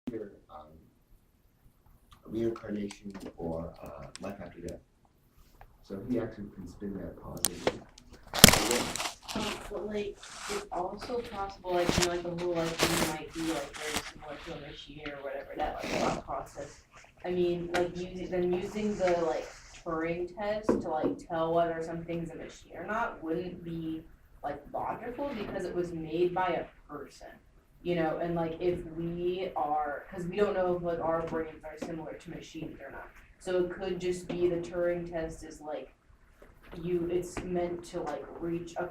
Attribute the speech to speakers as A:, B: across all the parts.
A: either reincarnation or life after death. So he actually can spin that positively.
B: But like, it's also possible, like, you know, like the whole like thing might be like very similar to a machine or whatever, that like thought process. I mean, like using the like Turing test to like tell whether something's a machine or not wouldn't be like logical because it was made by a person. You know, and like if we are, because we don't know if like our brains are similar to machines or not. So it could just be the Turing test is like it's meant to like reach a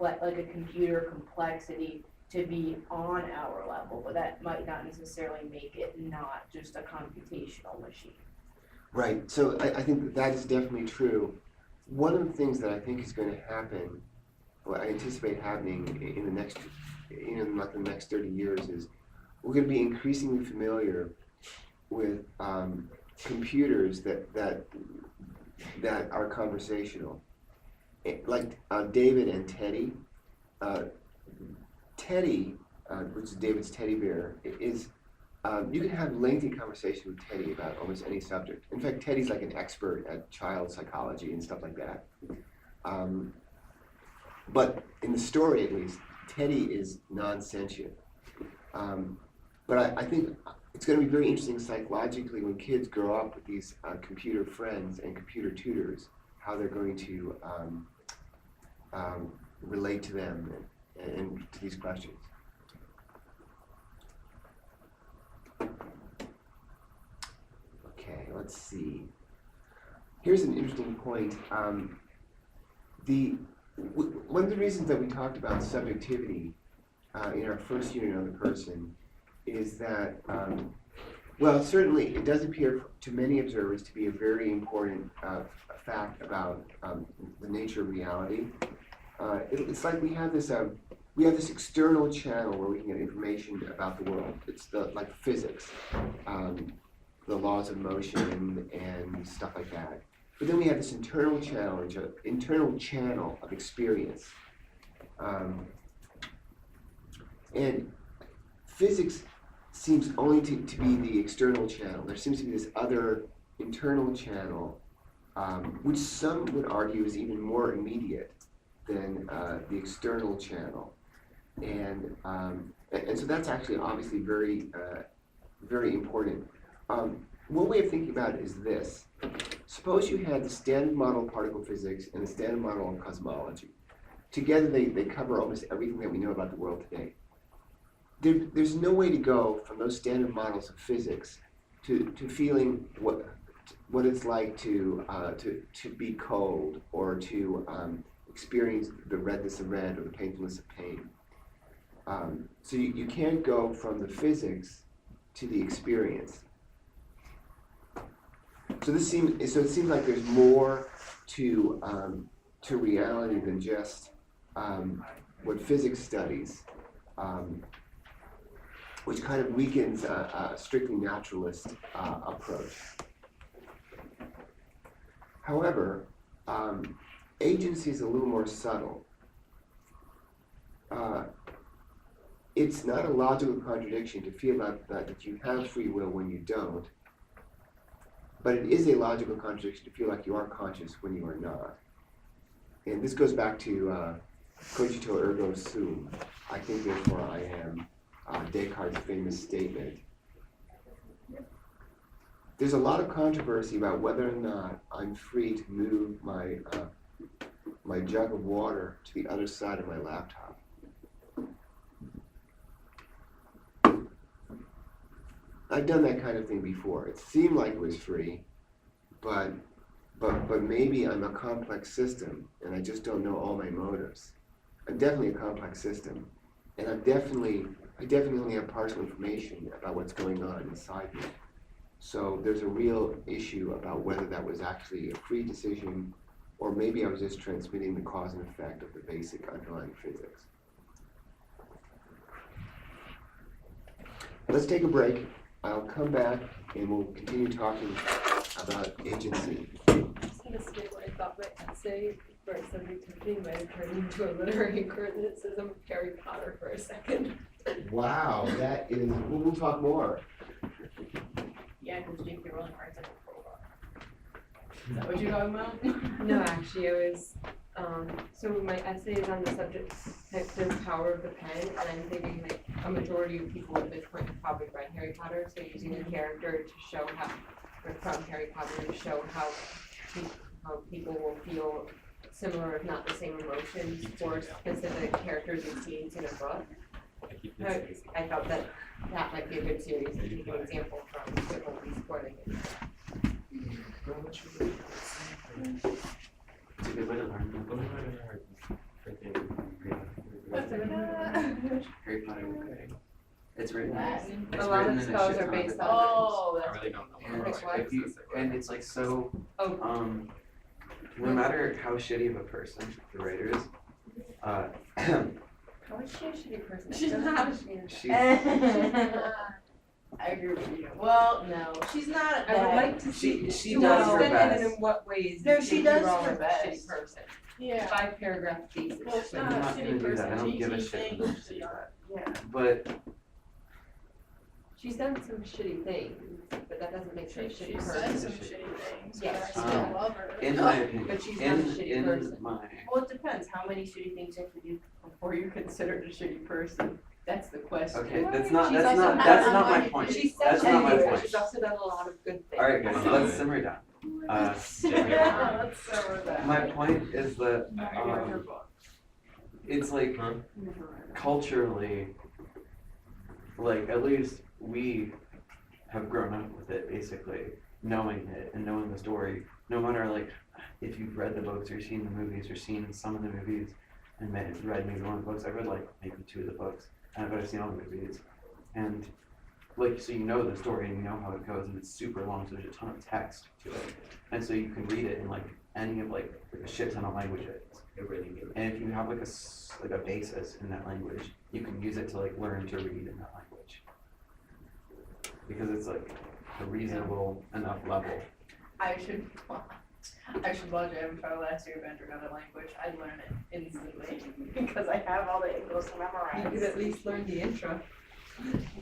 B: like a computer complexity to be on our level, but that might not necessarily make it not just a computational machine.
A: Right. So I think that is definitely true. One of the things that I think is going to happen, what I anticipate happening in the next, like the next 30 years, is we're going to be increasingly familiar with computers that are conversational. Like David and Teddy. Uh, Teddy, which is David's teddy bear, is you can have lengthy conversation with Teddy about almost any subject. In fact, Teddy's like an expert at child psychology and stuff like that. Um, but in the story, at least, Teddy is non-sentient. But I think it's going to be very interesting psychologically when kids grow up with these computer friends and computer tutors, how they're going to relate to them and to these questions. Okay, let's see. Here's an interesting point. One of the reasons that we talked about subjectivity in our first unit on the person is that, well, certainly it does appear to many observers to be a very important fact about the nature of reality. It's like we have this external channel where we can get information about the world. It's like physics, the laws of motion and stuff like that. But then we have this internal channel of experience. And physics seems only to be the external channel. There seems to be this other internal channel, which some would argue is even more immediate than the external channel. And so that's actually obviously very, very important. One way of thinking about it is this. Suppose you had the standard model of particle physics and the standard model of cosmology. Together they cover almost everything that we know about the world today. There's no way to go from those standard models of physics to feeling what it's like to be cold or to experience the redness of red or the painfulness of pain. So you can't go from the physics to the experience. So it seems like there's more to reality than just what physics studies, which kind of weakens a strictly naturalist approach. However, agency is a little more subtle. It's not a logical contradiction to feel that you have free will when you don't, but it is a logical contradiction to feel like you are conscious when you are not. And this goes back to cogito ergo sum, I think therefore I am, Descartes' famous statement. There's a lot of controversy about whether or not I'm free to move my jug of water to the other side of my laptop. I've done that kind of thing before. It seemed like it was free, but maybe I'm a complex system and I just don't know all my motives. I'm definitely a complex system, and I definitely only have partial information about what's going on inside me. So there's a real issue about whether that was actually a free decision, or maybe I was just transmitting the cause and effect of the basic underlying physics. Let's take a break. I'll come back and we'll continue talking about agency.
C: I'm just going to skip what I thought my essay for subjectivity might have turned into a literary coordinate system of Harry Potter for a second.
A: Wow, that is, we'll talk more.
B: Yeah, because J.K. Rowling writes like a robot. Is that what you're talking about?
C: No, actually, it was, so my essay is on the subject, like, the power of the pen, and I'm thinking like a majority of people at this point have probably read Harry Potter, so using a character to show how, or from Harry Potter to show how people will feel similar, if not the same emotions for specific characters and scenes in a book. I felt that that might be a good series to take an example from, so it won't be spoiling it.
D: It's a good way to learn. Harry Potter. Okay. It's written.
B: Latin.
D: It's
C: A lot
D: written
C: of
D: in a
C: spells
D: shit
C: are
D: ton of
C: based
D: different
C: on-
B: Oh,
E: I
B: that's
E: really don't know.
D: And
C: Like
D: if you, and it's like so,
C: Oh,
D: no matter how shitty of a person the writer is,
C: how is she a shitty person?
B: She's
C: Doesn't
B: not.
C: understand.
D: she,
B: I agree with you. Well, no, she's not
C: I would
B: that.
C: like to
D: she
C: see.
D: does
C: to
D: her
C: what extent and
D: best.
C: in what ways.
B: No,
C: is
B: she
C: J.K.
B: does
C: Rowling
B: her
C: a
B: best.
C: shitty person.
B: Yeah.
C: 5-paragraph thesis.
B: Well, it's
D: I'm
B: not a
D: not gonna
B: shitty
D: do that. I
B: person.
D: don't give a
B: She
D: shit
B: thinks
D: when
B: she
D: she does that.
C: Yeah,
D: But
C: she's done some shitty things, but that doesn't make her a
F: She
C: shitty
F: said
C: person.
F: some shitty things, but
C: Yeah,
F: I still
D: um,
F: love her.
D: in my opinion,
C: But she's not a shitty
D: in
C: person.
D: my,
B: Well, it depends. How many shitty things you have to do before you're considered a shitty person? That's the question.
D: okay,
F: Well,
D: that's
F: she's
D: not
F: also had
D: that's
F: some
D: not my
F: money.
D: point.
C: She said
D: That's not my
C: shitty, but
D: point.
C: she's also done a lot of good things.
D: Alright guys, let's simmer down.
B: Yeah, let's start with that.
D: My point is that
F: I read her book.
D: it's like culturally, like at least we have grown up with it basically, knowing it and knowing the story, no matter like if you've read the books or seen the movies or seen some of the movies and read maybe one of the books. I've read like maybe 2 of the books and I've seen all the movies, and like so you know the story and you know how it goes, and it's super long, so there's a ton of text to it, and so you can read it in like any of like a shit ton of languages.
E: It really is.
D: And if you have like a basis in that language, you can use it to like learn to read in that language. Because it's like a reasonable enough level.
B: I should watch Avatar: Last Airbender in another language. I'd learn it instantly because I have all the English
C: You
B: memorized.
C: could at least learn the intro.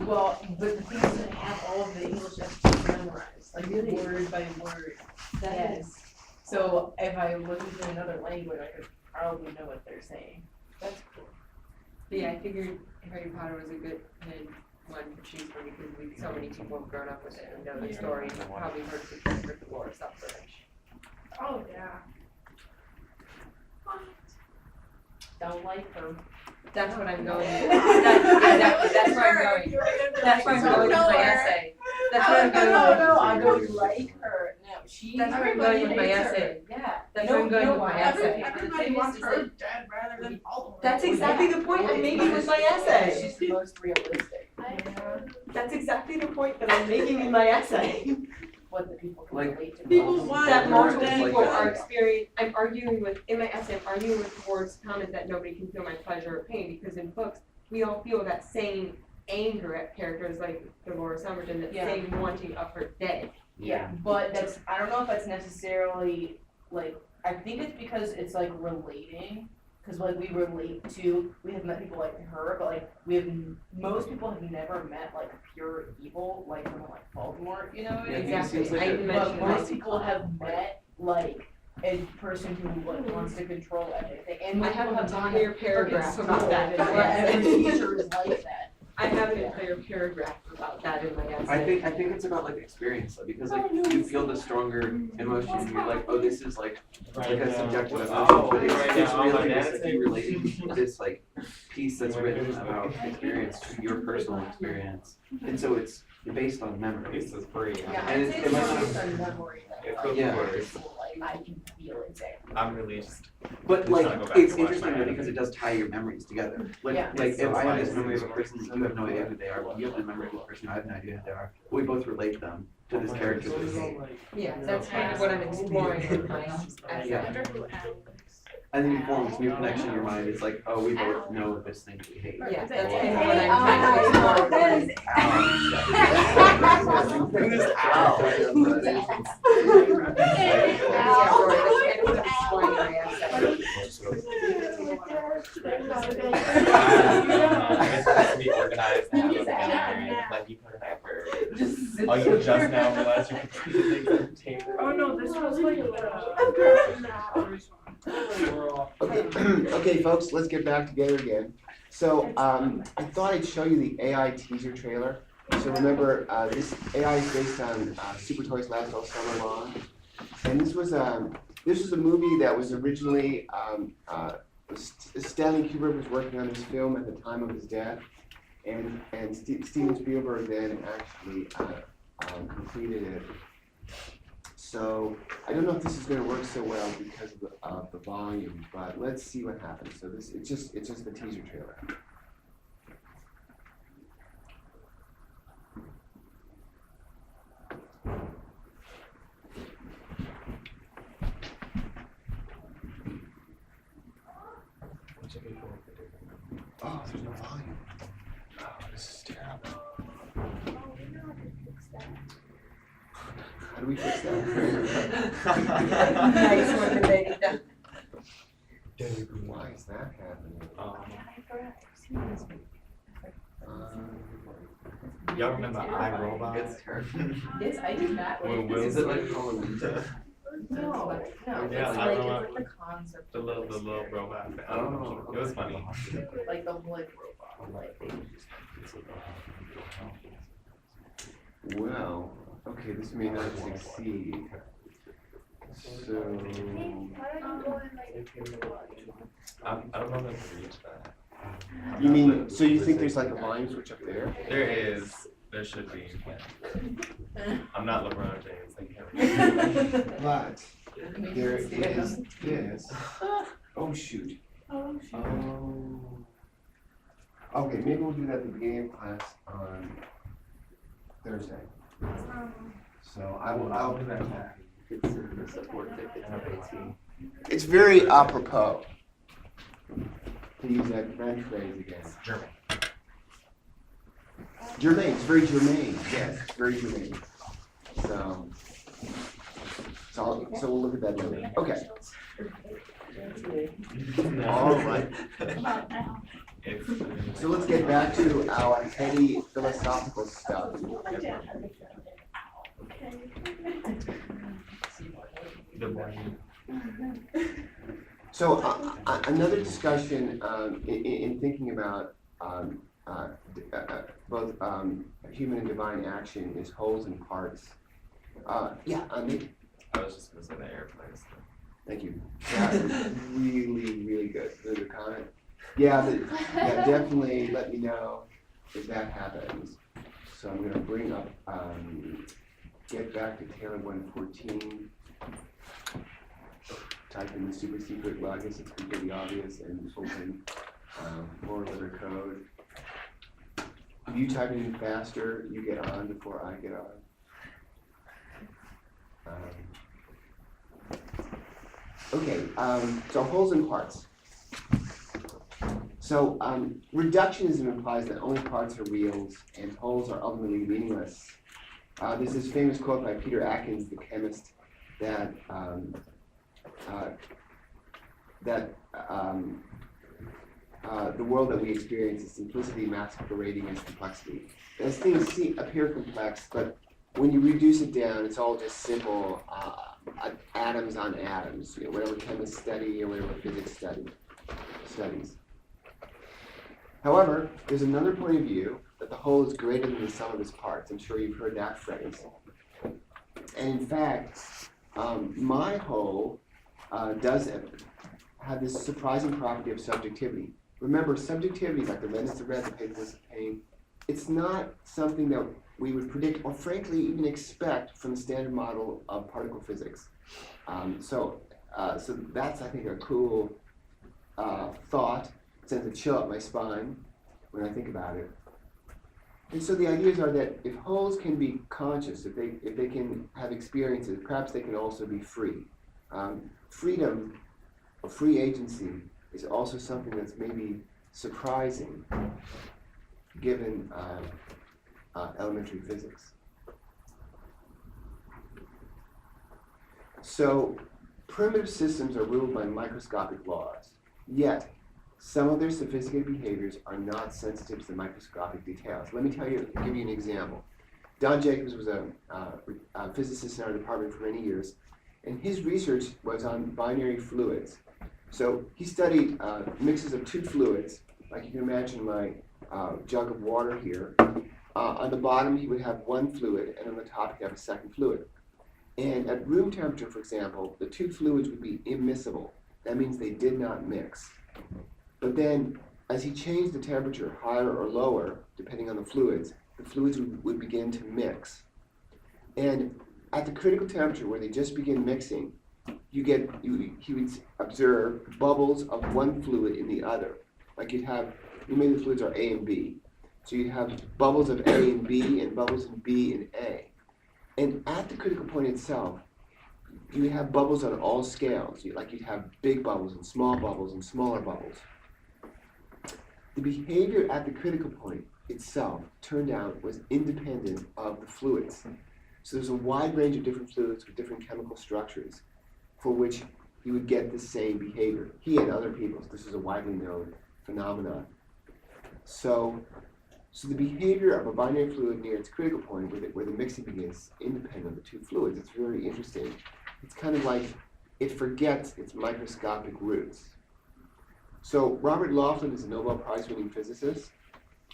B: Well, but the thing is that I have all of the English episodes memorized, like
C: Really?
B: word by word.
C: That
B: Yes.
C: is,
B: So if I listened to another language, I could probably know what they're saying.
C: that's cool. But yeah, I figured Harry Potter was a good one to choose from because so many people have grown up with it and know the story and have probably heard the lore suffrage.
F: Oh, yeah.
B: Don't like her.
C: That's what I'm going with. That's where I'm going. That's where I'm going with my essay. That's where I'm going with.
B: No, I don't like her. No, she.
C: That's where I'm going with my
B: hates her.
C: essay.
B: Yeah.
C: That's where I'm going with my
B: Every-
C: essay.
F: Everybody wants her dead rather than Voldemort.
C: That's exactly the point I'm making with my essay.
B: She's the most realistic.
C: That's exactly the point that I'm making in my essay.
B: What the people can
D: Like,
B: relate to.
F: people want
C: That
F: her
C: multiple
F: dead.
C: people are experiencing, I'm arguing with, in my essay, I'm arguing with Ward's comment that nobody can feel my pleasure or pain, because in books, we all feel that same anger at characters like Dolores Umbridge and that
B: Yeah.
C: same wanting of her dead.
B: Yeah, but that's, I don't know if that's necessarily, like, I think it's because it's like relating, cause like we relate to, we have met people like her, but like, most people have never met like pure evil, like someone like Voldemort, you know?
D: Yeah,
B: And-
D: he
C: Exactly.
D: seems like
C: I
D: a-
C: even
B: But
C: mentioned
B: most
C: that.
B: people have met like a person who like wants to control everything, and
C: I
B: most
C: have
B: people
C: an
B: have gone
C: entire
B: to
C: paragraph
B: freaking
C: about
B: school,
C: that in
B: and
C: my
B: every
C: essay.
B: teacher is like that.
C: I have an entire paragraph about that in my essay.
D: I think it's about like experience though, because like you feel the stronger emotion and you're like, oh, this is like a subjective emotion, but it's really just like you relating to this like piece that's written about experience to your personal experience. And so it's based on memory.
E: This is free.
B: Yeah,
D: And
B: I'd
D: it's-
B: say
D: it
B: it's
D: might
B: more
D: not-
B: based on memory than
E: It
B: like,
E: could
D: Yeah.
E: worse.
B: like I can feel it exactly.
E: I'm really just.
D: But
E: Just
D: like,
E: gotta go back
D: it's
E: and watch
D: interesting
E: my
D: though, because it does tie your memories together. Like,
B: Yeah.
D: like
E: So
D: if I have this
E: it's
D: memory of a
E: like-
D: person that you have no idea who they are, but you have the memory of a person I have no idea who they are, we both relate them to this character that we hate.
C: Yeah, that's kind of what I'm exploring in my essay.
D: Yeah.
F: I wonder who Alex.
D: And then you form this new connection in your mind, it's like, oh, we both know this thing that we hate.
C: Yeah, that's
F: Hey,
C: kind of what I'm trying to explore.
B: that is-
D: Who's Al?
C: Yeah, Rory, that's kind of what I'm exploring in my essay.
E: It's just me organized. Oh, you just now realized you could see the things on the table.
F: Oh no, this was like
A: Okay, okay, folks, let's get back together again. So, I thought I'd show you the AI teaser trailer. So remember, this AI is based on Super Toys Last All Summer Long. And this was a movie that was originally, Stanley Kubrick was working on this film at the time of his death. And Steven Spielberg then actually completed it. So I don't know if this is going to work so well because of the volume, but let's see what happens. So it's just the teaser trailer. Oh, there's no volume. Oh, this is terrible. How do we fix that?
B: Nice one, baby.
A: Why is that happening?
E: Y'all remember iRobot?
D: It's terrible.
B: Yes, I did that
E: When
B: one.
E: Will
D: Is it like Halloween?
B: No, no,
E: Yeah,
B: it's
E: I
B: like,
E: don't know.
B: it's like the concept.
E: The
B: of
E: little
B: it.
E: robot. I don't know. It was funny.
B: Like the whole like robot, like they
A: Well, okay, this may not succeed. So,
E: I don't know if I can reach that.
A: you mean, so you think there's like a volume switch up there?
E: There is. There should be. I'm not LeBron James. I can't.
A: But there is this. Oh, shoot. Oh. Okay, maybe we'll do that at the beginning of class on Thursday. So I'll do that. It's very apropos to use that French phrase again.
E: German.
A: Germain, it's very germane, yes, it's very germane. So we'll look at that later. Okay, all right. So let's get back to our heady philosophical stuff.
E: The one.
A: So another discussion in thinking about both human and divine action is wholes and parts. Yeah, Nick,
E: I was just gonna say the airplanes.
A: thank you. That was really, really good. Really good comment. Yeah, definitely let me know if that happens. So I'm gonna bring up, get back to Taylor 114. Type in the super secret, well, I guess it's completely obvious, and open more letter code. If you type it in faster, you get on before I get on. Okay, so wholes and parts. So reductionism implies that only parts are reals and wholes are ultimately meaningless. There's this famous quote by Peter Atkins, the chemist, that the world that we experience is simplicity masquerading as complexity. As things appear complex, but when you reduce it down, it's all just simple atoms on atoms. You know, whatever chemists study or whatever physics studies. However, there's another point of view that the whole is greater than the sum of its parts. I'm sure you've heard that phrase. And in fact, my whole does have this surprising property of subjectivity. Remember, subjectivity, like the redness of red, the painfulness of pain, it's not something that we would predict or frankly even expect from the standard model of particle physics. So that's, I think, a cool thought. It sends a chill up my spine when I think about it. And so the ideas are that if wholes can be conscious, if they can have experiences, perhaps they can also be free. Freedom or free agency is also something that's maybe surprising given elementary physics. So primitive systems are ruled by microscopic laws, yet some of their sophisticated behaviors are not sensitive to the microscopic details. Let me give you an example. Don Jacobs was a physicist in our department for many years, and his research was on binary fluids. So he studied mixes of two fluids, like you can imagine my jug of water here. On the bottom, he would have one fluid, and on the top, he'd have a second fluid. And at room temperature, for example, the two fluids would be immiscible. That means they did not mix. But then, as he changed the temperature higher or lower, depending on the fluids would begin to mix. And at the critical temperature, where they just begin mixing, he would observe bubbles of one fluid in the other. Like maybe the fluids are A and B. So you'd have bubbles of A and B and bubbles in B and A. And at the critical point itself, you would have bubbles on all scales. You'd have big bubbles and smaller bubbles. The behavior at the critical point itself turned out was independent of the fluids. So there's a wide range of different fluids with different chemical structures for which you would get the same behavior. He and other people, this is a widely known phenomenon. So the behavior of a binary fluid near its critical point, where the mixing begins, is independent of the two fluids. It's very interesting. It's kind of like it forgets its microscopic roots. So Robert Laughlin is a Nobel Prize-winning physicist,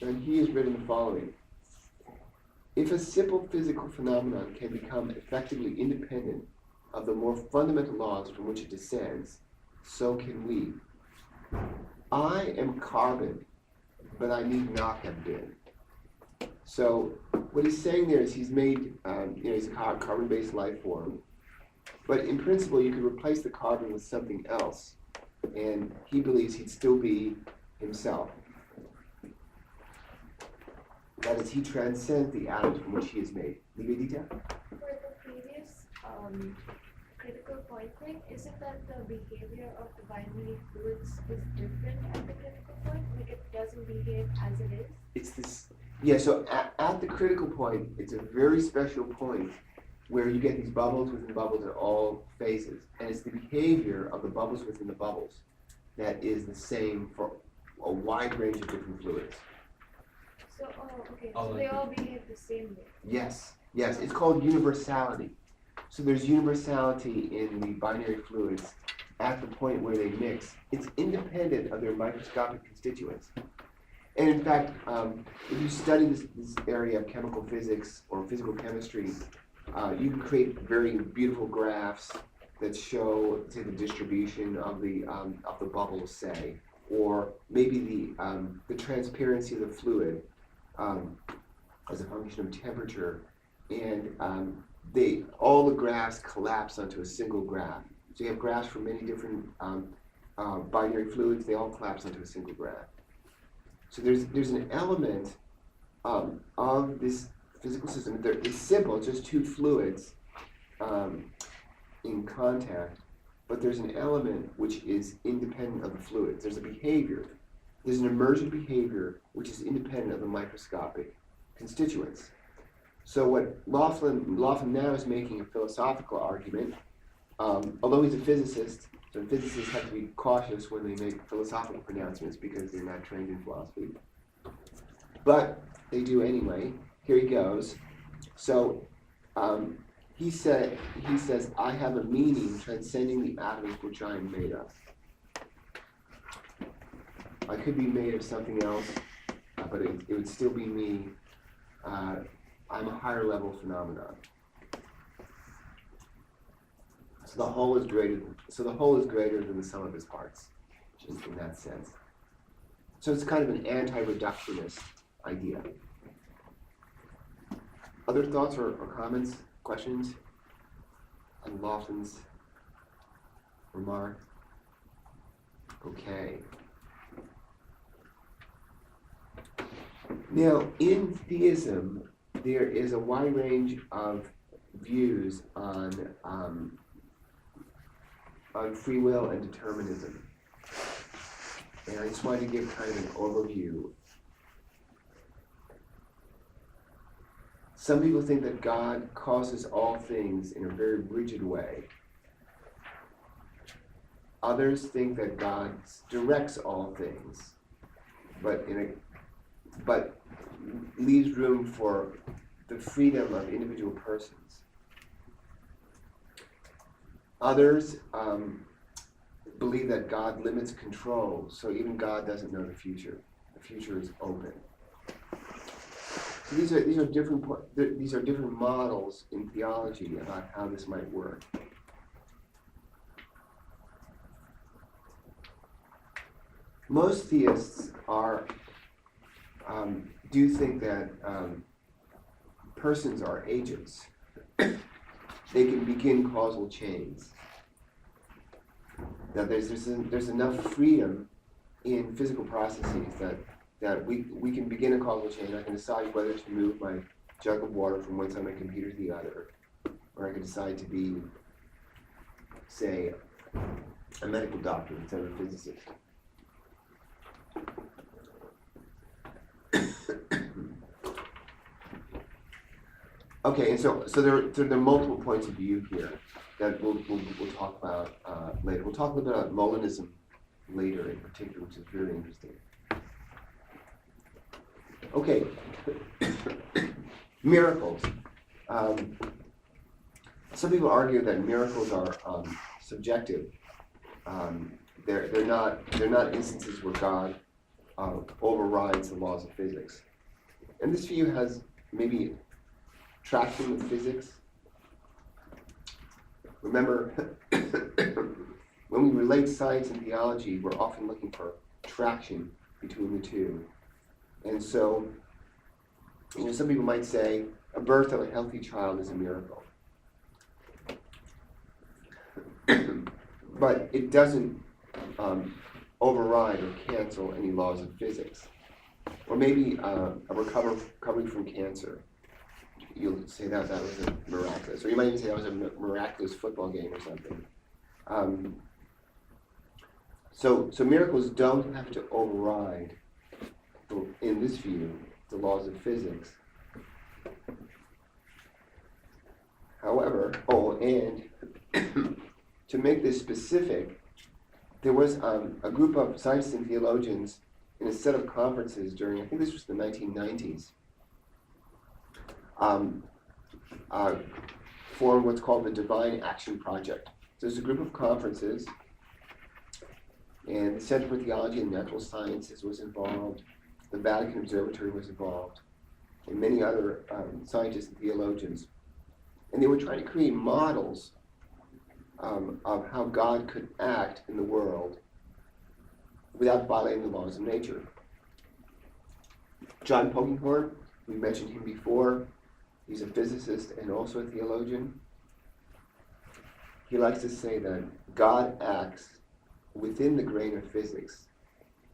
A: and he has written the following. If a simple physical phenomenon can become effectively independent of the more fundamental laws from which it descends, so can we. I am carbon, but I need not have been. So what he's saying there is he's made, he's a carbon-based life form, but in principle you could replace the carbon with something else, and he believes he'd still be himself. That is, he transcends the atoms from which he is made. Nivedita?
G: For the previous critical point thing, isn't that the behavior of the binary fluids is different at the critical point? Like it doesn't behave as it is?
A: It's this, yeah, so at the critical point, it's a very special point where you get these bubbles within bubbles at all phases. And it's the behavior of the bubbles within the bubbles that is the same for a wide range of different fluids.
G: So, okay, so they all behave the same way.
A: Yes, it's called universality. So there's universality in the binary fluids at the point where they mix. It's independent of their microscopic constituents. And in fact, if you study this area of chemical physics or physical chemistry, you can create very beautiful graphs that show, say, the distribution of the bubbles, say, or maybe the transparency of the fluid as a function of temperature, and all the graphs collapse onto a single graph. So you have graphs for many different binary fluids, they all collapse onto a single graph. So there's an element of this physical system. It's simple, it's just two fluids in contact, but there's an element which is independent of the fluids. There's a behavior. There's an emergent behavior which is independent of the microscopic constituents. So what Laughlin now is making a philosophical argument, although he's a physicist, so physicists have to be cautious when they make philosophical pronouncements because they're not trained in philosophy. But they do anyway. Here he goes. So he says, I have a meaning transcending the atoms which I am made of. I could be made of something else, but it would still be me. I'm a higher level phenomenon. So the whole is greater than the sum of its parts, just in that sense. So it's kind of an anti-reductionist idea. Other thoughts or comments, questions on Laughlin's remark? Okay. Now, in theism, there is a wide range of views on free will and determinism. And I just wanted to give kind of an overview. Some people think that God causes all things in a very rigid way. Others think that God directs all things, but leaves room for the freedom of individual persons. Others believe that God limits control, so even God doesn't know the future. The future is open. So these are different models in theology about how this might work. Most theists do think that persons are agents. They can begin causal chains. That there's enough freedom in physical processes that we can begin a causal chain. I can decide whether to move my jug of water from one side of my computer to the other, or I can decide to be, say, a medical doctor instead of a physicist. Okay, and so there are multiple points of view here that we'll talk about later. We'll talk a little bit about Molinism later in particular, which is very interesting. Okay, miracles. Some people argue that miracles are subjective. They're not instances where God overrides the laws of physics. And this view has maybe traction with physics. Remember, when we relate science and theology, we're often looking for traction between the two. And so, some people might say a birth of a healthy child is a miracle. But it doesn't override or cancel any laws of physics. Or maybe a recovery from cancer. You'll say that was a miraculous, or you might even say that was a miraculous football game or something. So miracles don't have to override, in this view, the laws of physics. However, and to make this specific, there was a group of scientists and theologians in a set of conferences during, I think this was the 1990s, formed what's called the Divine Action Project. So there's a group of conferences, and the Center for Theology and Natural Sciences was involved, the Vatican Observatory was involved, and many other scientists and theologians. And they were trying to create models of how God could act in the world without violating the laws of nature. John Polkinghorne, we mentioned him before. He's a physicist and also a theologian. He likes to say that God acts within the grain of physics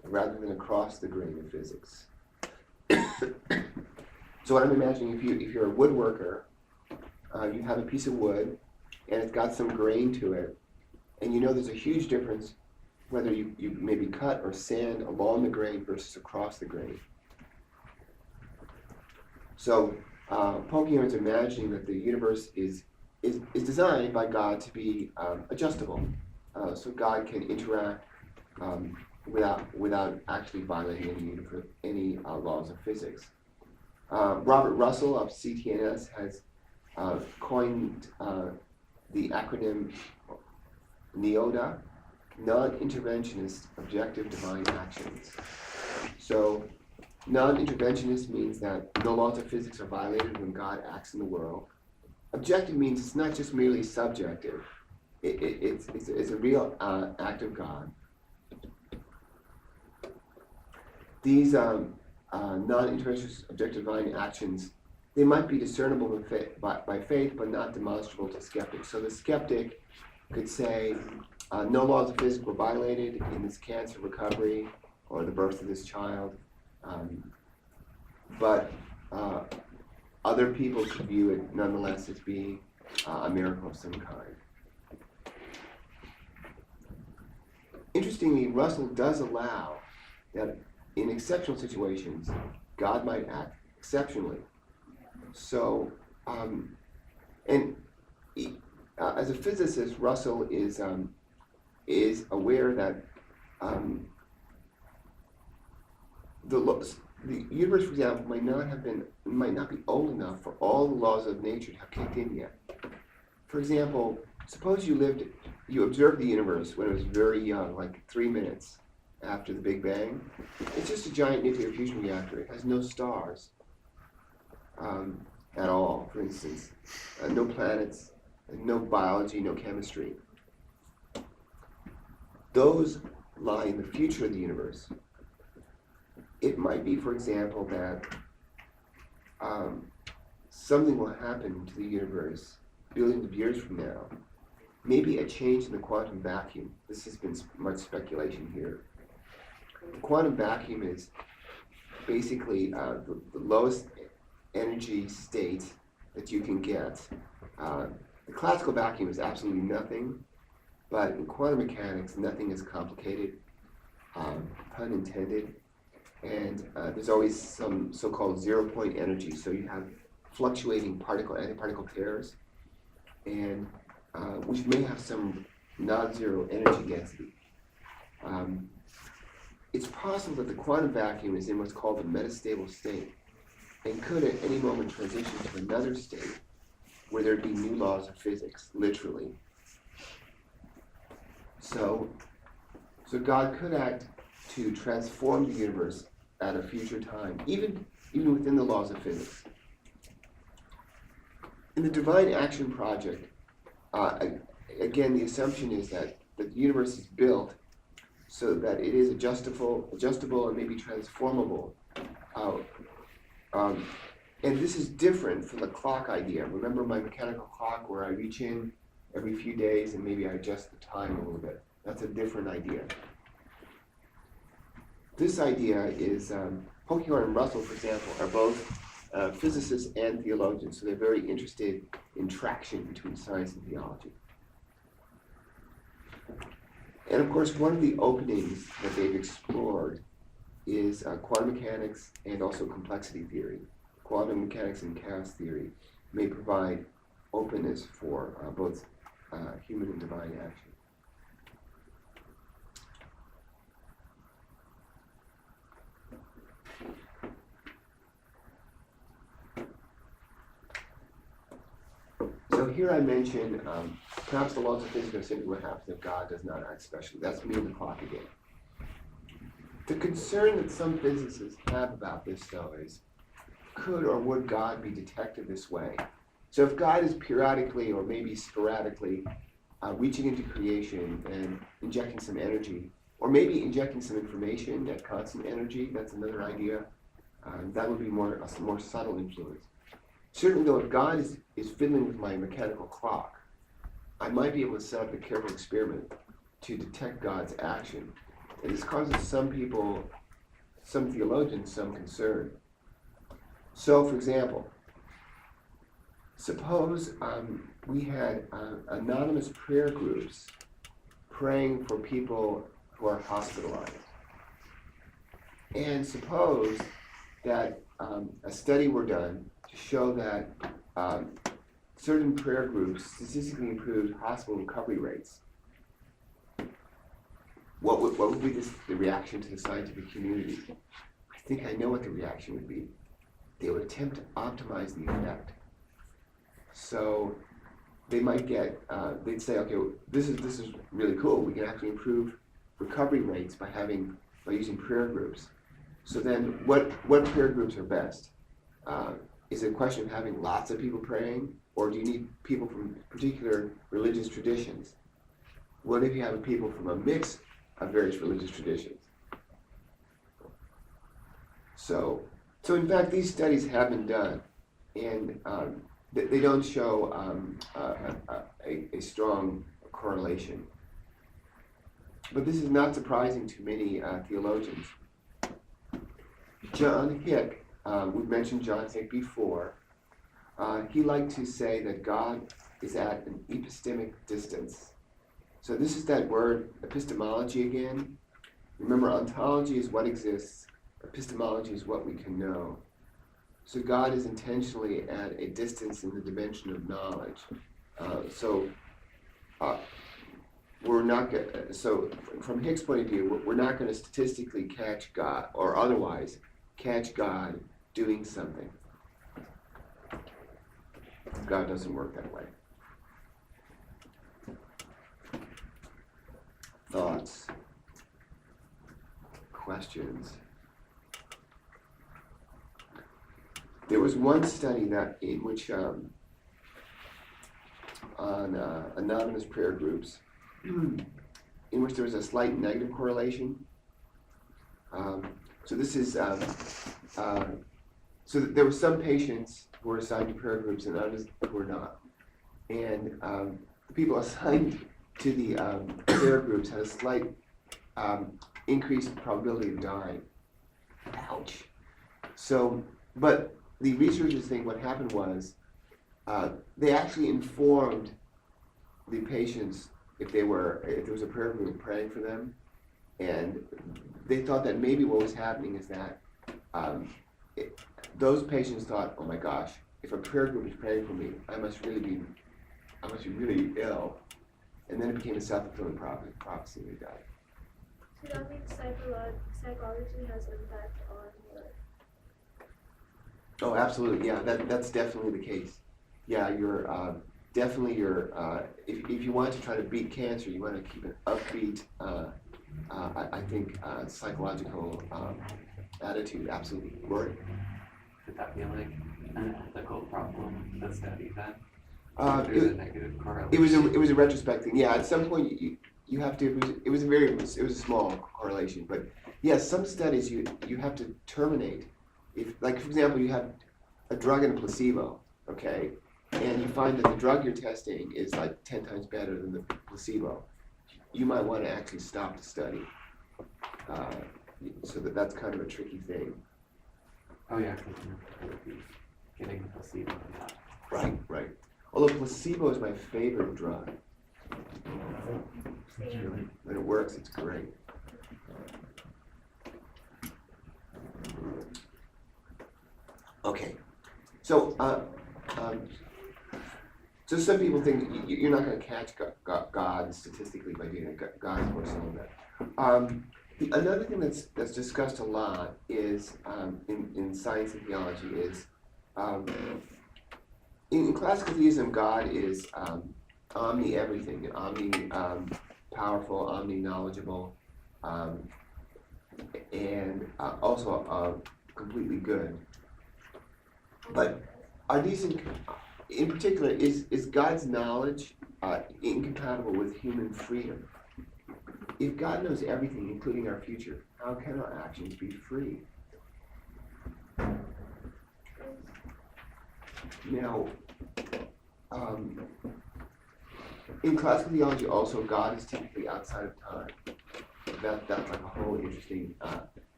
A: rather than across the grain of physics. So what I'm imagining, if you're a woodworker, you have a piece of wood and it's got some grain to it, and you know there's a huge difference whether you maybe cut or sand along the grain versus across the grain. So Polkinghorne's imagining that the universe is designed by God to be adjustable, so God can interact without actually violating any laws of physics. Robert Russell of CTNS has coined the acronym NIODA, Non-Interventionist Objective Divine Actions. So non-interventionist means that no laws of physics are violated when God acts in the world. Objective means it's not just merely subjective. It's a real act of God. These non-interventionist objective divine actions, they might be discernible by faith, but not demonstrable to skeptics. So the skeptic could say, no laws of physics were violated in this cancer recovery or the birth of this child, but other people could view it nonetheless as being a miracle of some kind. Interestingly, Russell does allow that in exceptional situations, God might act exceptionally. So, as a physicist, Russell is aware that the universe, for example, might not be old enough for all the laws of nature to have kicked in yet. For example, suppose you observed the universe when it was very young, like 3 minutes after the Big Bang. It's just a giant nuclear fusion reactor. It has no stars at all, for instance. No planets, no biology, no chemistry. Those lie in the future of the universe. It might be, for example, that something will happen to the universe billions of years from now. Maybe a change in the quantum vacuum. This has been much speculation here. The quantum vacuum is basically the lowest energy state that you can get. The classical vacuum is absolutely nothing, but in quantum mechanics, nothing is complicated, pun intended. And there's always some so-called zero-point energy. So you have fluctuating particle-antiparticle pairs, and which may have some non-zero energy density. It's possible that the quantum vacuum is in what's called the metastable state, and could at any moment transition to another state where there'd be new laws of physics, literally. So God could act to transform the universe at a future time, even within the laws of physics. In the Divine Action Project, again, the assumption is that the universe is built so that it is adjustable and maybe transformable. And this is different from the clock idea. Remember my mechanical clock where I reach in every few days and maybe I adjust the time a little bit. That's a different idea. This idea is, Polkinghorne and Russell, for example, are both physicists and theologians, so they're very interested in traction between science and theology. And of course, one of the openings that they've explored is quantum mechanics and also complexity theory. Quantum mechanics and chaos theory may provide openness for both human and divine action. So here I mentioned perhaps the laws of physics are simply what happens if God does not act specially. That's me and the clock again. The concern that some physicists have about this, though, is could or would God be detected this way? So if God is periodically or maybe sporadically reaching into creation and injecting some energy, or maybe injecting some information at constant energy, that's another idea. That would be a more subtle influence. Certainly, though, if God is fiddling with my mechanical clock, I might be able to set up a careful experiment to detect God's action. And this causes some people, some theologians, some concern. So, for example, suppose we had anonymous prayer groups praying for people who are hospitalized. And suppose that a study were done to show that certain prayer groups statistically improved hospital recovery rates. What would be the reaction to the scientific community? I think I know what the reaction would be. They would attempt to optimize the effect. So they might get, they'd say, okay, this is really cool. We can actually improve recovery rates by using prayer groups. So then, what prayer groups are best? Is it a question of having lots of people praying, or do you need people from particular religious traditions? What if you have people from a mix of various religious traditions? So in fact, these studies have been done, and they don't show a strong correlation. But this is not surprising to many theologians. John Hick, we've mentioned John Hick before, he liked to say that God is at an epistemic distance. So this is that word, epistemology again. Remember, ontology is what exists, epistemology is what we can know. So God is intentionally at a distance in the dimension of knowledge. We're not so from Hick's point of view, we're not going to statistically catch God or otherwise catch God doing something. God doesn't work that way. Thoughts, questions. There was one study that in which on anonymous prayer groups, in which there was a slight negative correlation. So this is so there were some patients who were assigned to prayer groups and others who were not. And the people assigned to the prayer groups had a slight increased probability of dying. Ouch. So, but the researchers think what happened was they actually informed the patients if there was a prayer group praying for them, and they thought that maybe what was happening is that those patients thought, oh my gosh, if a prayer group is praying for me, I must really be really ill, and then it became a self-fulfilling prophecy. They died.
G: So that means psychology has impact on your.
A: Oh, absolutely. Yeah, that's definitely the case. Yeah, if you want to try to beat cancer, you want to keep an upbeat, I think, psychological attitude. Absolutely. Right.
D: Did that feel like an ethical problem, the study then?
A: It
D: There's a negative correlation.
A: was a retrospect thing. Yeah, at some point you have to. It was a small correlation, but yes, some studies you have to terminate. If, like, for example, you have a drug and a placebo, okay, and you find that the drug you're testing is like 10 times better than the placebo, you might want to actually stop the study. So that's kind of a tricky thing.
D: Oh yeah, because you would be getting the placebo and that.
A: Right. Although placebo is my favorite drug. When it works, it's great. Okay, so so some people think you're not going to catch God statistically by doing it. God, of course, all that. Another thing that's discussed a lot is in science and theology is in classical theism, God is omni everything, omni powerful, omni knowledgeable, and also completely good. But are these in particular, is God's knowledge incompatible with human freedom? If God knows everything, including our future, how can our actions be free? Now, in classical theology also, God is typically outside of time. That's like a whole interesting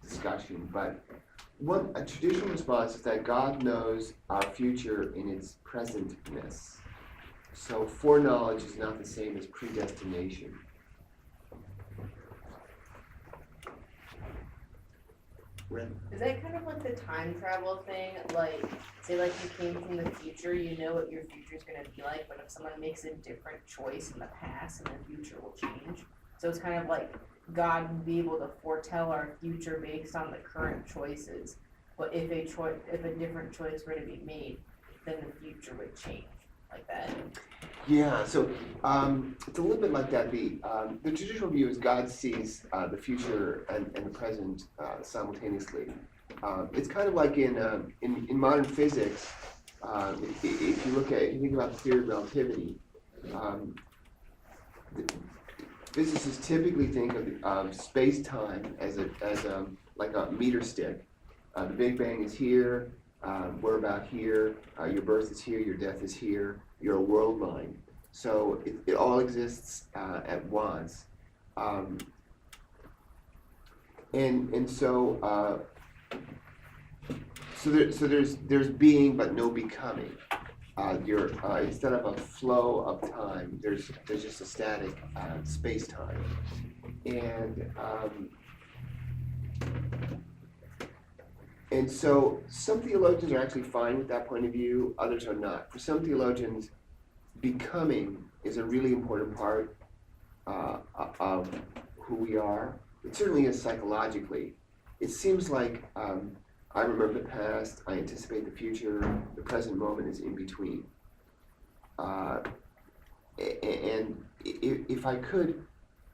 A: discussion. But a traditional response is that God knows our future in its presentness. So foreknowledge is not the same as predestination.
B: Is that kind of like the time travel thing? Like, say like you came from the future, you know what your future's gonna be like, but if someone makes a different choice in the past, and the future will change. So it's kind of like God would be able to foretell our future based on the current choices. But if a different choice were to be made, then the future would change like that.
A: Yeah, so it's a little bit like that. The traditional view is God sees the future and the present simultaneously. It's kind of like in modern physics. If you think about the theory of relativity, physicists typically think of space-time as like a meter stick. The Big Bang is here. We're about here. Your birth is here. Your death is here. You're a world line. So it all exists at once. So there's being but no becoming. Instead of a flow of time, there's just a static space time, and so some theologians are actually fine with that point of view. Others are not. For some theologians, becoming is a really important part of who we are. It certainly is psychologically. It seems like I remember the past, I anticipate the future, the present moment is in between. And if I could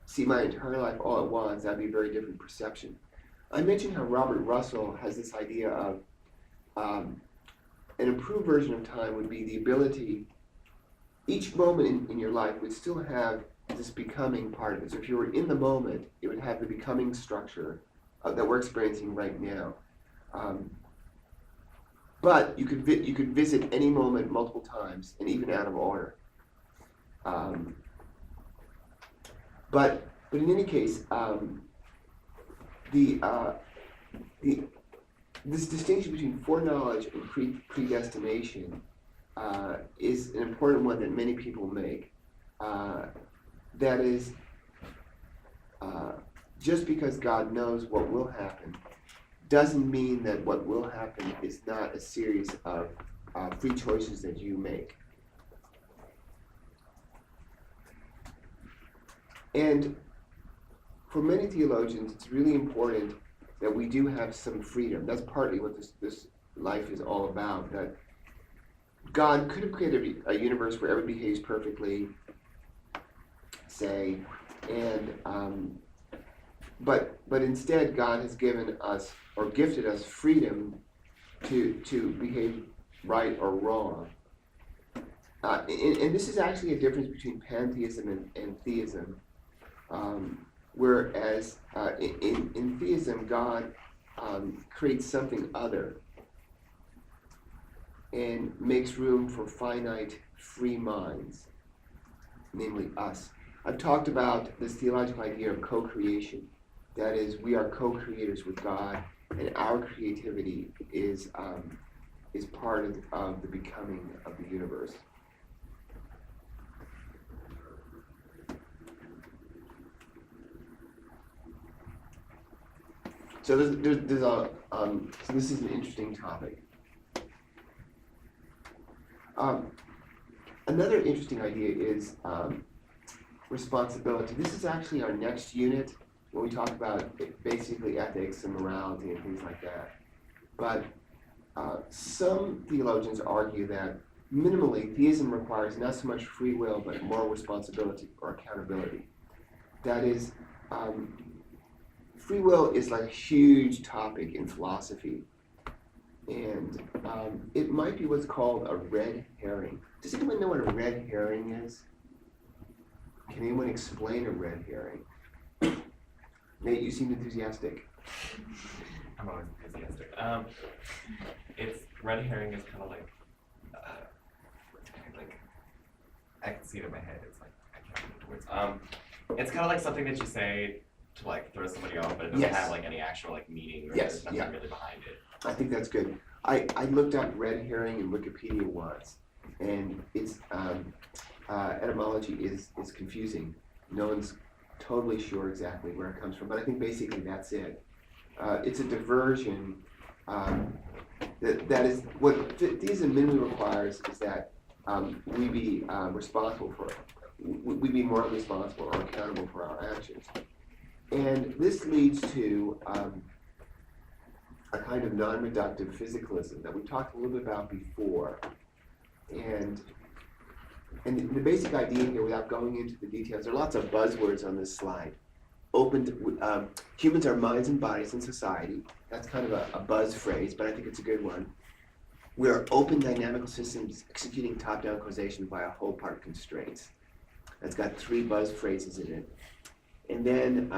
A: see my entire life all at once, that'd be a very different perception. I mentioned how Robert Russell has this idea of an improved version of time would be the ability, each moment in your life would still have this becoming part of it. So if you were in the moment, it would have the becoming structure that we're experiencing right now. But you could visit any moment multiple times and even out of order. But in any case, this distinction between foreknowledge and predestination is an important one that many people make. That is, just because God knows what will happen doesn't mean that what will happen is not a series of free choices that you make. And for many theologians, it's really important that we do have some freedom. That's partly what this life is all about, that God could have created a universe where everybody behaves perfectly, say, and but instead God has given us or gifted us freedom to behave right or wrong. And this is actually a difference between pantheism and theism. Whereas in theism, God creates something other and makes room for finite, free minds, namely us. I've talked about this theological idea of co-creation. That is, we are co-creators with God, and our creativity is part of the becoming of the universe. So there's a so this is an interesting topic. Another interesting idea is responsibility. This is actually our next unit when we talk about basically ethics and morality and things like that. But some theologians argue that minimally theism requires not so much free will but more responsibility or accountability. That is, free will is like a huge topic in philosophy, and it might be what's called a red herring. Does anyone know what a red herring is? Can anyone explain a red herring? Nate, you seem enthusiastic.
E: I'm always enthusiastic. It's red herring is kind of like I can see it in my head. It's like I can't put it towards. It's kind of like something that you say to like throw somebody off, but it doesn't
A: Yes.
E: have like any actual like meaning or
A: Yes,
E: there's nothing
A: yeah.
E: really behind it.
A: I think that's good. I looked up red herring in Wikipedia once, and its etymology is confusing. No one's totally sure exactly where it comes from, but I think basically that's it. It's a diversion. That is what theism minimally requires is that we be responsible for it. We be morally responsible or accountable for our actions. And this leads to a kind of non-reductive physicalism that we talked a little bit about before. And the basic idea here, without going into the details, there are lots of buzzwords on this slide. Humans are minds and bodies in society. That's kind of a buzz phrase, but I think it's a good one. We are open dynamical systems executing top-down causation via whole-part constraints. That's got 3 buzz phrases in it. And then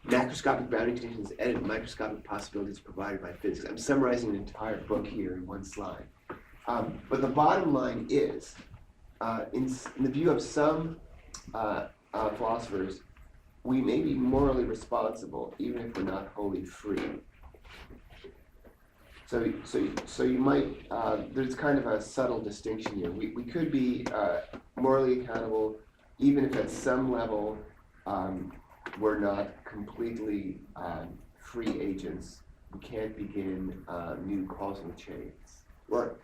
A: macroscopic boundary conditions edit microscopic possibilities provided by physics. I'm summarizing an entire book here in one slide. But the bottom line is, in the view of some philosophers, we may be morally responsible even if we're not wholly free. So you might, there's kind of a subtle distinction here. We could be morally accountable even if at some level we're not completely free agents. We can't begin new causal chains. Or,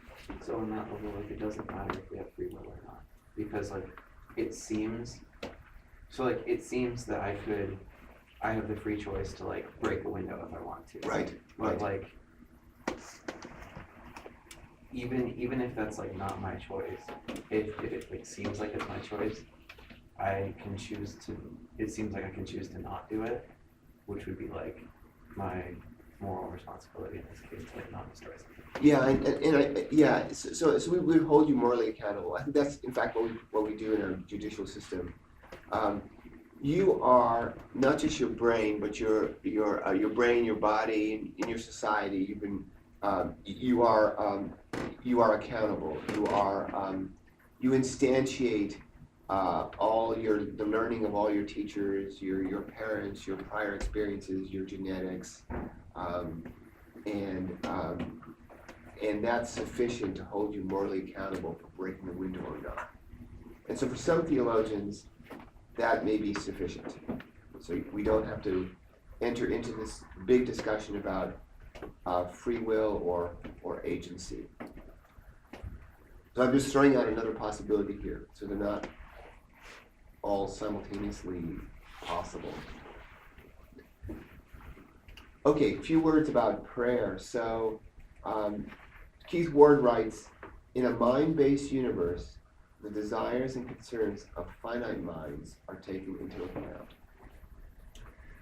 D: So on that level, like, it doesn't matter if we have free will or not, because like it seems that I have the free choice to like break a window if I want to.
A: right,
D: But
A: right.
D: like even if that's like not my choice, if it like seems like it's my choice, I can choose to, it seems like I can choose to not do it, which would be like my moral responsibility in this case, to like not destroy something.
A: Yeah, yeah, so we hold you morally accountable. I think that's in fact what we do in our judicial system. You are not just your brain, but your brain, your body, in your society. You've been you are accountable. You instantiate the learning of all your teachers, your parents, your prior experiences, your genetics, and that's sufficient to hold you morally accountable for breaking the window or not. And so for some theologians, that may be sufficient. So we don't have to enter into this big discussion about free will or agency. So I'm just throwing out another possibility here. So they're not all simultaneously possible. Okay, a few words about prayer. So Keith Ward writes, in a mind-based universe, the desires and concerns of finite minds are taken into account.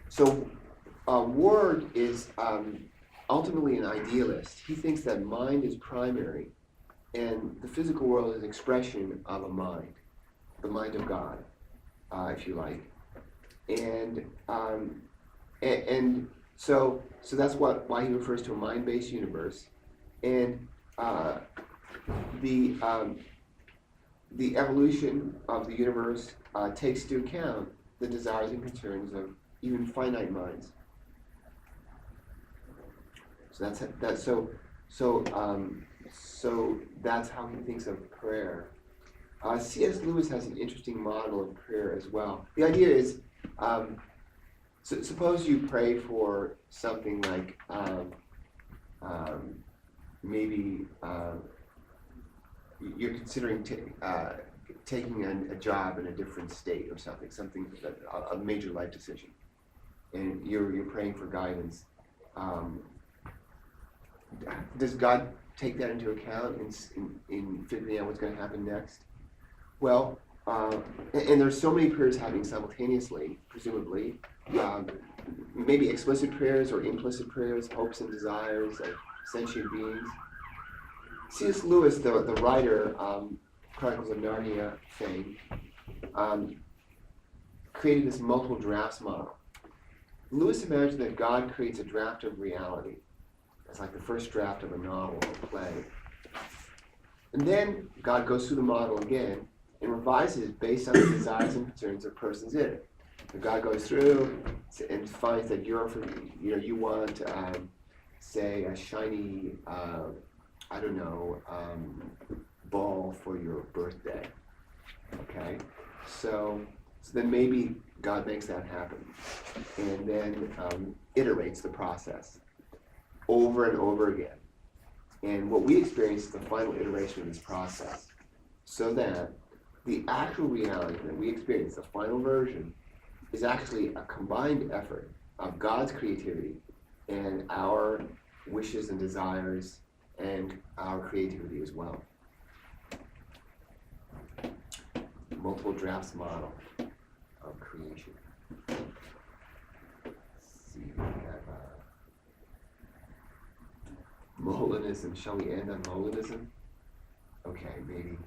A: So Ward is ultimately an idealist. He thinks that mind is primary, and the physical world is an expression of a mind, the mind of God, if you like. And so that's why he refers to a mind-based universe. And the evolution of the universe takes into account the desires and concerns of even finite minds. So that's how he thinks of prayer. C.S. Lewis has an interesting model of prayer as well. The idea is, suppose you pray for something like maybe you're considering taking a job in a different state or something a major life decision, and you're praying for guidance. Does God take that into account in figuring out what's going to happen next? Well, and there's so many prayers happening simultaneously, presumably. Maybe explicit prayers or implicit prayers, hopes and desires of sentient beings. C.S. Lewis, the writer, Chronicles of Narnia fame, created this multiple drafts model. Lewis imagined that God creates a draft of reality. It's like the first draft of a novel or play. And then God goes through the model again and revises it based on the desires and concerns of persons in it. So God goes through and finds that you want, say, a shiny, ball for your birthday. Okay, so then maybe God makes that happen, and then iterates the process over and over again. And what we experience is the final iteration of this process, so that the actual reality that we experience, the final version, is actually a combined effort of God's creativity and our wishes and desires and our creativity as well. Multiple drafts model of creation. Let's see, we have Molinism. Shall we end on Molinism? Okay, maybe.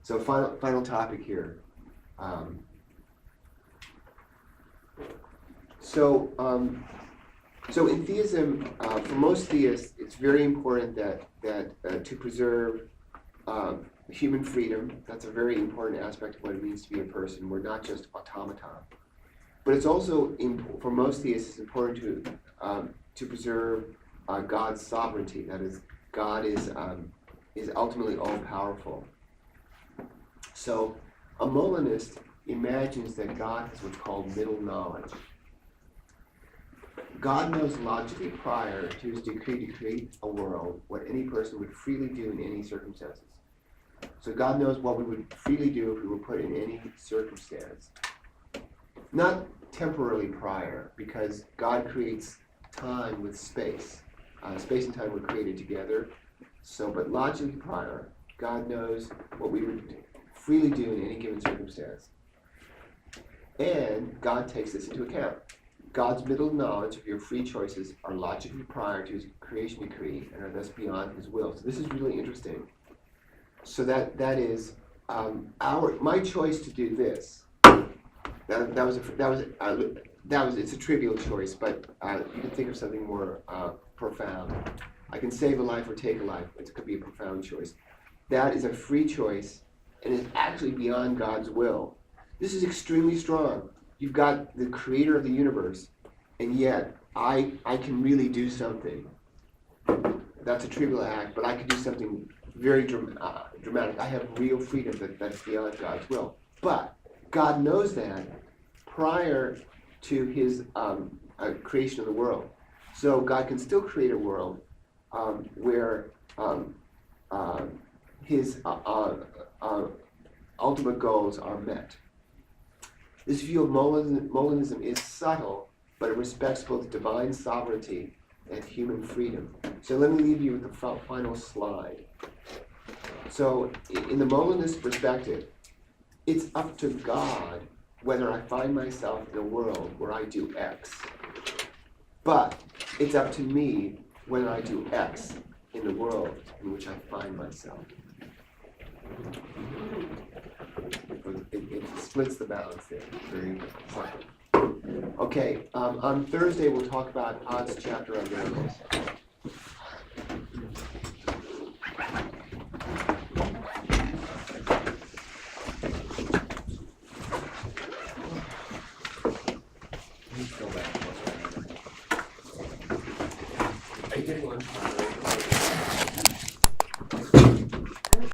A: So final topic here. So in theism, for most theists, it's very important that to preserve human freedom. That's a very important aspect of what it means to be a person. We're not just automaton. But it's also, for most theists, it's important to preserve God's sovereignty. That is, God is ultimately all-powerful. So a Molinist imagines that God has what's called middle knowledge. God knows logically prior to his decree to create a world what any person would freely do in any circumstances. So God knows what we would freely do if we were put in any circumstance. Not temporarily prior, because God creates time with space. space and time were created together. So, but logically prior, God knows what we would freely do in any given circumstance. And God takes this into account. God's middle knowledge of your free choices are logically prior to his creation decree and are thus beyond his will. So this is really interesting. So that is my choice to do this. It's a trivial choice, but you can think of something more profound. I can save a life or take a life. It could be a profound choice. That is a free choice and is actually beyond God's will. This is extremely strong. You've got the creator of the universe, and yet I can really do something. That's a trivial act, but I can do something very dramatic. I have real freedom that's beyond God's will. But God knows that prior to his creation of the world. So God can still create a world where his ultimate goals are met. This view of Molinism is subtle, but it respects both divine sovereignty and human freedom. So let me leave you with the final slide. So in the Molinist perspective, it's up to God whether I find myself in a world where I do X. But it's up to me whether I do X in the world in which I find myself. It splits the balance there. Very subtle. Okay, on Thursday we'll talk about Odd's chapter on miracles.